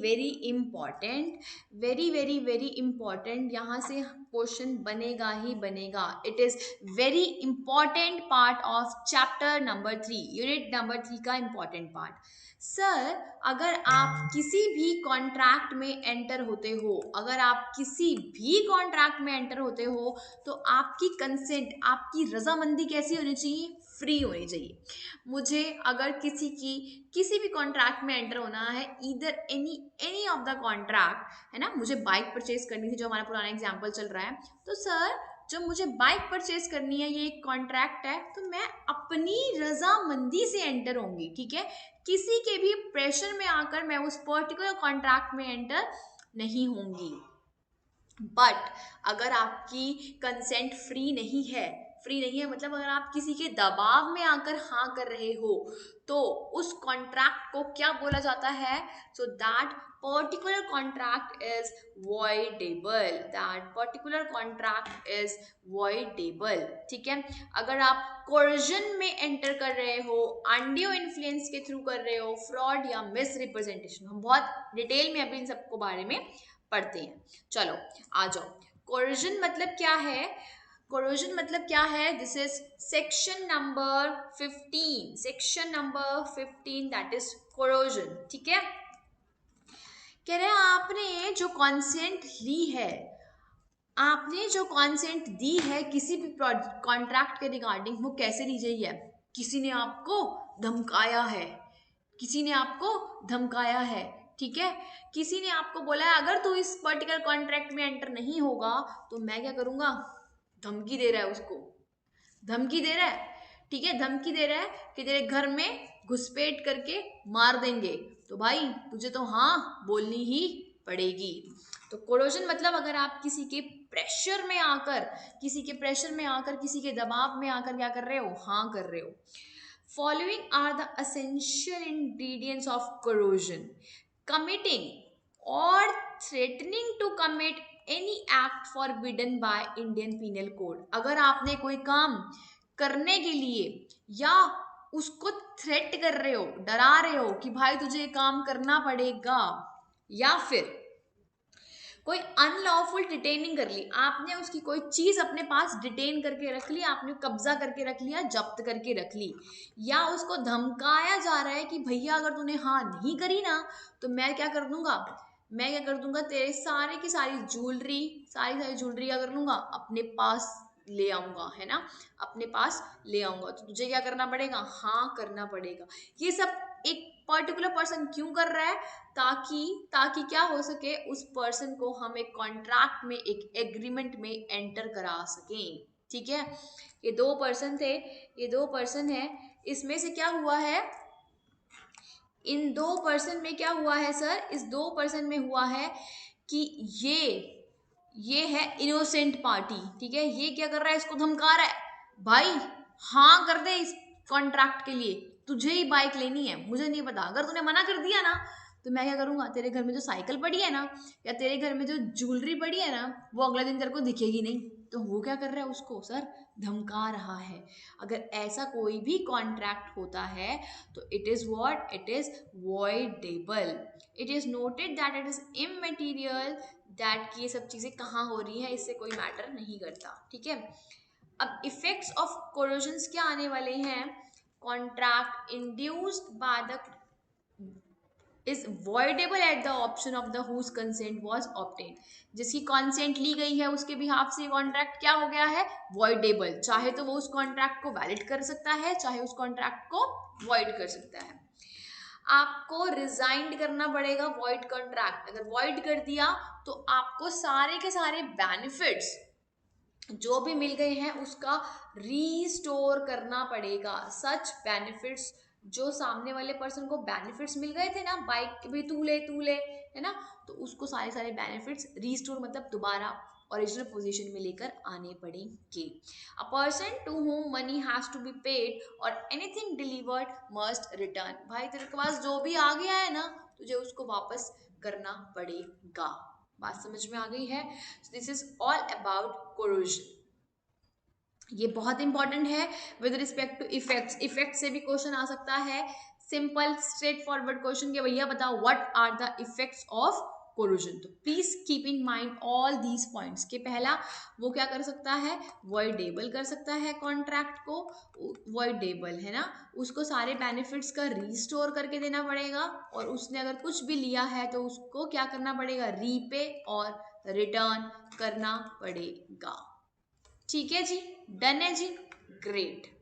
Very important, very very very important, यहाँ से question बनेगा ही बनेगा। It is very important part of chapter number 3, unit number 3 का important part. Sir, अगर आप किसी भी कॉन्ट्रैक्ट में एंटर होते हो, अगर आप किसी भी कॉन्ट्रैक्ट में एंटर होते हो, तो आपकी कंसेंट, आपकी रजामंदी कैसी होनी चाहिए? फ्री होनी चाहिए। मुझे अगर किसी भी कॉन्ट्रैक्ट में एंटर होना है, either any of the contract, है ना, मुझे बाइक परचेज करनी थी, जो हमारा पुराना एग्जाम्पल चल रहा है, तो सर जब मुझे बाइक परचेज करनी है, ये एक कॉन्ट्रैक्ट है, तो मैं अपनी रजामंदी से एंटर होंगी, ठीक है, किसी के भी प्रेशर में आकर मैं उस पर्टिकुलर कॉन्ट्रैक्ट में एंटर नहीं होंगी। बट अगर आपकी कंसेंट फ्री नहीं है मतलब अगर आप किसी के दबाव में आकर हाँ कर रहे हो, तो उस कॉन्ट्रैक्ट को क्या बोला जाता है? So that particular contract is voidable, that particular contract is voidable, ठीक है। अगर आप कोर्जन में एंटर कर रहे हो, अनड्यू इन्फ्लुएंस के थ्रू कर रहे हो, फ्रॉड या मिस रिप्रेजेंटेशन, हम बहुत डिटेल में अभी इन सबको बारे में पढ़ते हैं। चलो आ जाओ, कोर्जन मतलब क्या है? कोरोजन मतलब क्या है? This is section number 15, section number 15, that is corrosion, ठीक है। कह रहे हैं आपने जो कॉन्सेंट ली है, आपने जो कॉन्सेंट दी है किसी भी कॉन्ट्रैक्ट के रिगार्डिंग, वो कैसे ली गई है? किसी ने आपको धमकाया है, किसी ने आपको धमकाया है, ठीक है। किसी ने आपको बोला है अगर तू इस पर्टिकुलर कॉन्ट्रैक्ट में एंटर नहीं होगा तो मैं क्या करूंगा? धमकी दे रहा है उसको, धमकी दे रहा है, ठीक है, धमकी दे रहा है कि तेरे घर में घुसपैठ करके मार देंगे, तो भाई तुझे तो हाँ बोलनी ही पड़ेगी। तो कोरोजन मतलब अगर आप किसी के प्रेशर में आकर, किसी के दबाव में आकर क्या कर रहे हो? हाँ कर रहे हो। Following are the essential ingredients of coercion: committing or threatening to commit any act forbidden by Indian Penal Code। अगर आपने कोई काम करने के लिए या उसको थ्रेट कर रहे हो, डरा रहे हो कि भाई तुझे ये काम करना पड़ेगा, या फिर कोई अनलॉफुल डिटेनिंग कर ली, आपने उसकी कोई चीज अपने पास डिटेन करके रख ली, आपने कब्जा करके रख लिया, जब्त करके रख ली, या उसको धमकाया जा रहा है कि भैया अगर तूने हाँ नहीं करी ना तो मैं क्या कर दूंगा? तेरे सारे की सारी ज्वेलरी, सारी ज्वेलरी क्या कर लूंगा? अपने पास ले आऊंगा, है ना, अपने पास ले आऊंगा, तो तुझे क्या करना पड़ेगा? हाँ करना पड़ेगा। ये सब एक पर्टिकुलर पर्सन क्यों कर रहा है? ताकि क्या हो सके, उस पर्सन को हम एक कॉन्ट्रैक्ट में, एक एग्रीमेंट में एंटर करा सकें, ठीक है। ये दो पर्सन थे, ये दो पर्सन है, इसमें से क्या हुआ है? इन दो पर्सन में क्या हुआ है सर? इस दो पर्सन में हुआ है कि ये है इनोसेंट पार्टी, ठीक है, ये क्या कर रहा है? इसको धमका रहा है, भाई हाँ कर दे इस कॉन्ट्रैक्ट के लिए, तुझे ही बाइक लेनी है, मुझे नहीं पता, अगर तूने मना कर दिया ना तो मैं क्या करूंगा? तेरे घर में जो साइकिल पड़ी है ना, या तेरे घर में जो ज्वेलरी पड़ी है ना, वो अगले दिन तेरे को दिखेगी नहीं। तो वो क्या कर रहा है? उसको सर धमका रहा है। अगर ऐसा कोई भी कॉन्ट्रैक्ट होता है तो it is what? It is voidable. It is noted that it is immaterial, that की ये सब चीजें कहाँ हो रही हैं, इससे कोई मैटर नहीं करता, ठीक है। अब इफेक्ट्स ऑफ कोरोजन क्या आने वाले हैं? Contract induced by the is voidable at the option of the whose consent was obtained। जिसकी consent ली गई है उसके बिहाफ से कॉन्ट्रैक्ट क्या हो गया है? voidable। चाहे तो वो उस कॉन्ट्रैक्ट को वैलिड कर सकता है, चाहे उस कॉन्ट्रैक्ट को void कर सकता है। आपको रिजाइन करना पड़ेगा void कॉन्ट्रैक्ट, अगर void कर दिया तो आपको सारे के सारे बेनिफिट्स जो भी मिल गए हैं उसका रीस्टोर करना पड़ेगा। सच बेनिफिट्स, जो सामने वाले पर्सन को बेनिफिट्स मिल गए थे ना, बाइक भी तू ले, है ना, तो उसको सारे सारे बेनिफिट्स रीस्टोर मतलब दोबारा ओरिजिनल पोजीशन में लेकर आने पड़ेंगे। A person to whom money has to be paid और एनीथिंग डिलीवर्ड मस्ट रिटर्न। भाई तेरे के पास जो भी आ गया है ना, तुझे उसको वापस करना पड़ेगा। बात समझ में आ गई है? This is all about coercion. ये बहुत इंपॉर्टेंट है with respect to effects. Effect से भी क्वेश्चन आ सकता है, सिंपल स्ट्रेट फॉरवर्ड क्वेश्चन के भैया बताओ what are the effects of corrosion. तो please keep in mind all these points के पहला वो क्या कर सकता है, वॉइडेबल कर सकता है कॉन्ट्रैक्ट को, वॉइडेबल है ना, उसको सारे बेनिफिट्स का रीस्टोर करके देना पड़ेगा, और उसने अगर कुछ भी लिया है तो उसको क्या करना पड़ेगा, रीपे और रिटर्न करना पड़ेगा। ठीक है जी, डन है जी, ग्रेट।